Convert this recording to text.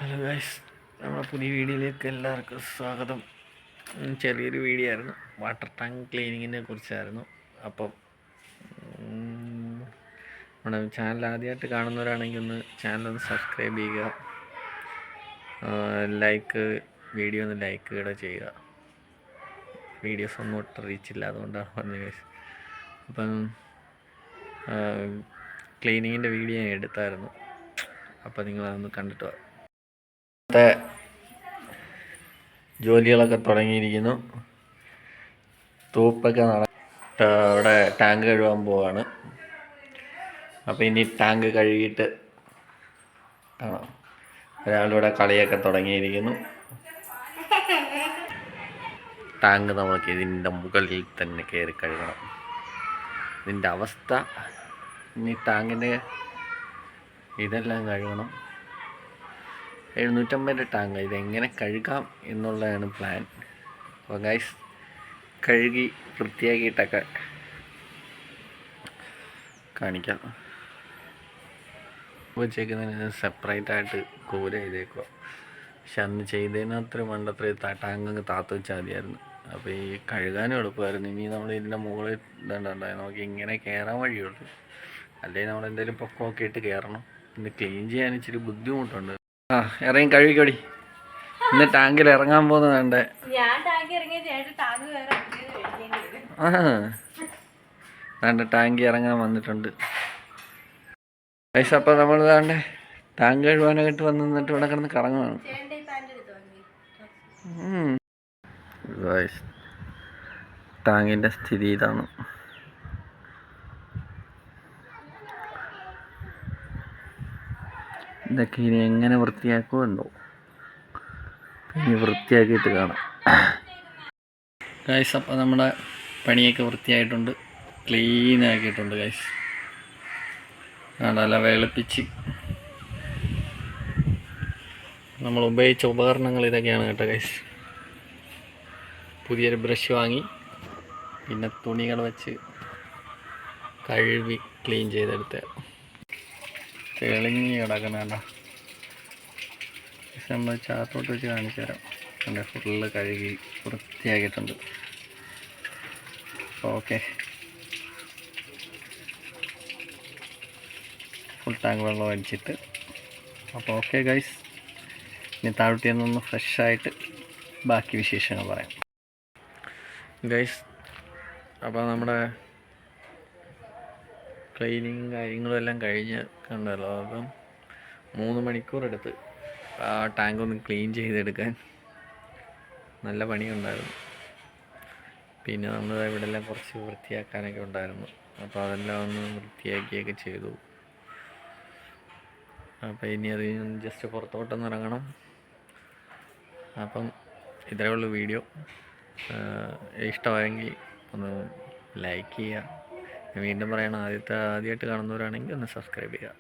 Hello guys, നമ്മുടെ പുതിയ വീഡിയോയിലേക്ക് എല്ലാവർക്കും സ്വാഗതം. ചെറിയൊരു വീഡിയോ ആയിരുന്നു, വാട്ടർ ടാങ്ക് ക്ലീനിങ്ങിനെ കുറിച്ചായിരുന്നു. അപ്പം നമ്മുടെ ചാനൽ ആദ്യമായിട്ട് കാണുന്നവരാണെങ്കിൽ ചാനൽ സബ്സ്ക്രൈബ് ചെയ്യുക, വീഡിയോ ഒന്ന് ലൈക്ക് കൂടെ ചെയ്യുക. വീഡിയോസ് ഒന്നും ഒട്ടും റീച്ചില്ല, അതുകൊണ്ടാണ് പറഞ്ഞത് ഗൈസ്. അപ്പം ക്ലീനിങ്ങിൻ്റെ വീഡിയോ ഞാൻ എടുത്തായിരുന്നു, അപ്പോൾ നിങ്ങളതൊന്ന് കണ്ടിട്ട് വാ. ജോലികളൊക്കെ തുടങ്ങിയിരിക്കുന്നു. തൂപ്പൊക്കെ അവിടെ ടാങ്ക് കഴുകാൻ പോവാണ്. അപ്പോൾ ഇനി ടാങ്ക് കഴുകിയിട്ട് കാണാം. ഒരാളിവിടെ കളിയൊക്കെ തുടങ്ങിയിരിക്കുന്നു. ടാങ്ക് നമുക്ക് ഇതിൻ്റെ മുകളിൽ തന്നെ കയറി കഴുകണം. ഇതിൻ്റെ അവസ്ഥ, ഇനി ടാങ്കിൻ്റെ ഇതെല്ലാം കഴുകണം. 750 ടാങ്ക്. ഇതെങ്ങനെ കഴുകാം എന്നുള്ളതാണ് പ്ലാൻ. അപ്പോൾ ഗൈസ്, കഴുകി വൃത്തിയാക്കിയിട്ടൊക്കെ കാണിക്കാം. വെച്ചേക്കുന്നതിന് സെപ്പറേറ്റ് ആയിട്ട് കൂര ചെയ്തേക്കുക. പക്ഷെ അന്ന് ചെയ്തതിന് അത്ര മണ്ടത്ര ടാങ്ക് അങ്ങ് താത്ത് വെച്ചാൽ മതിയായിരുന്നു. അപ്പോൾ ഈ കഴുകാനും എളുപ്പമായിരുന്നു. ഇനി നമ്മൾ ഇതിൻ്റെ മുകളിൽ ഇതുണ്ടായി നമുക്ക് ഇങ്ങനെ കയറാൻ വഴിയുള്ളൂ. അല്ലെങ്കിൽ നമ്മളെന്തെങ്കിലും പൊക്കമൊക്കെ ഇട്ട് കയറണം. ഇത് ക്ലീൻ ചെയ്യാൻ ഇച്ചിരി ബുദ്ധിമുട്ടുണ്ട്. ഇറങ്ങി കഴുകിക്കോടി. ഇന്ന് ടാങ്കിൽ ഇറങ്ങാൻ പോകുന്നത് വേണ്ടേ? വേണ്ട, ടാങ്കി ഇറങ്ങാൻ വന്നിട്ടുണ്ട് പൈസ. അപ്പം നമ്മൾ വേണ്ടേ ടാങ്ക് കഴുകാനായിട്ട് വന്നിട്ട് ഇവിടെ കിടന്ന് കറങ്ങുവാണ്. ടാങ്കിൻ്റെ സ്ഥിതി ഇതാണ്. ഇതൊക്കെ ഇനി എങ്ങനെ വൃത്തിയാക്കുമെന്നോ, ഇനി വൃത്തിയാക്കിയിട്ട് കാണാം ഗൈസ്. അപ്പോൾ നമ്മുടെ പണിയൊക്കെ വൃത്തിയായിട്ടുണ്ട്, ക്ലീൻ ആക്കിയിട്ടുണ്ട് ഗൈസ്. നല്ല വെളുപ്പിച്ച് നമ്മൾ ഉപയോഗിച്ച ഉപകരണങ്ങൾ ഇതൊക്കെയാണ് കേട്ടോ ഗൈസ്. പുതിയൊരു ബ്രഷ് വാങ്ങി, പിന്നെ തുണികൾ വെച്ച് കഴുകി ക്ലീൻ ചെയ്തെടുത്ത തെളിഞ്ഞ് കിടക്കണേണ്ട. നമ്മൾ ചാത്തോട്ട് വെച്ച് കാണിച്ചു തരാം. എൻ്റെ ഫുള്ള് കഴുകി വൃത്തിയാക്കിയിട്ടുണ്ട്. ഓക്കെ, ഫുൾ ടാങ്ക് വെള്ളം അടിച്ചിട്ട്. അപ്പോൾ ഓക്കെ ഗൈസ്, ഇനി താഴോട്ട് നിന്ന് ഫ്രഷായിട്ട് ബാക്കി വിശേഷങ്ങൾ പറയാം ഗൈസ്. അപ്പോൾ നമ്മുടെ ക്ലീനിങ് കാര്യങ്ങളും എല്ലാം കഴിഞ്ഞ് കണ്ടല്ലോ. അപ്പം 3 മണിക്കൂർ എടുത്ത് ആ ടാങ്ക് ഒന്ന് ക്ലീൻ ചെയ്തെടുക്കാൻ. നല്ല പണിയുണ്ടായിരുന്നു. പിന്നെ നമ്മൾ ഇവിടെ എല്ലാം കുറച്ച് വൃത്തിയാക്കാനൊക്കെ ഉണ്ടായിരുന്നു. അപ്പോൾ അതെല്ലാം ഒന്ന് വൃത്തിയാക്കിയൊക്കെ ചെയ്തു. അപ്പോൾ ഇനി അത് ജസ്റ്റ് പുറത്തോട്ടൊന്ന് ഇറങ്ങണം. അപ്പം ഇത്രയേ ഉള്ളൂ വീഡിയോ. ഇഷ്ടമായെങ്കിൽ ഒന്ന് ലൈക്ക് ചെയ്യുക. വീണ്ടും പറയണം, ആദ്യമായിട്ട് കാണുന്നവരാണെങ്കിൽ ഒന്ന് സബ്സ്ക്രൈബ് ചെയ്യുക.